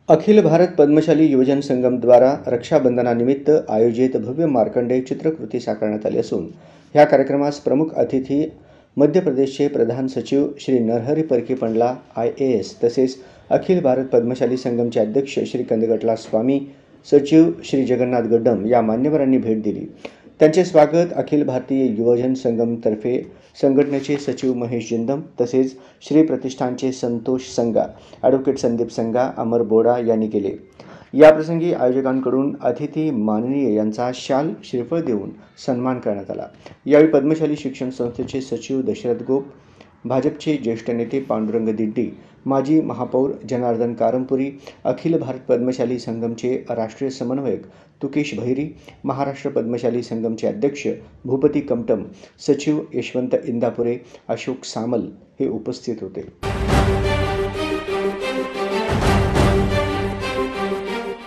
अखिल भारत पद्मशाली युवजन संगम द्वारा रक्षाबंधनानिमित्त आयोजित भव्य मार्कंडेय चित्रकृती साकारण्यात आली असून ह्या कार्यक्रमास प्रमुख अतिथी मध्य प्रदेशचे प्रधान सचिव श्री नरहरी परकी पंडला IAS तसेच अखिल भारत पद्मशाली संगमचे अध्यक्ष श्री कंदगटला स्वामी, सचिव श्री जगन्नाथ गड्डम या मान्यवरांनी भेट दिली। त्यांचे स्वागत अखिल भारतीय युवजन संगमतर्फे संघटनेचे सचिव महेश जिंदम तसेच श्री प्रतिष्ठानचे संतोष संगा, ॲडव्होकेट संदीप संगा, अमर बोडा यांनी केले। याप्रसंगी आयोजकांकडून अतिथी माननीय यांचा शाल श्रीफळ देऊन सन्मान करण्यात आला। यावेळी पद्मशाली शिक्षण संस्थेचे सचिव दशरथ गोप, भाजपचे ज्येष्ठ नेते पांडुरंग दिड्डी, माजी महापौर जनार्दन कारंपुरी, अखिल भारत पद्मशाली संगमचे राष्ट्रीय समन्वयक तुकेश भैरी, महाराष्ट्र पद्मशाली संगमचे अध्यक्ष भूपती कमटम, सचिव यशवंत इंदापुरे, अशोक सामल हे उपस्थित होते।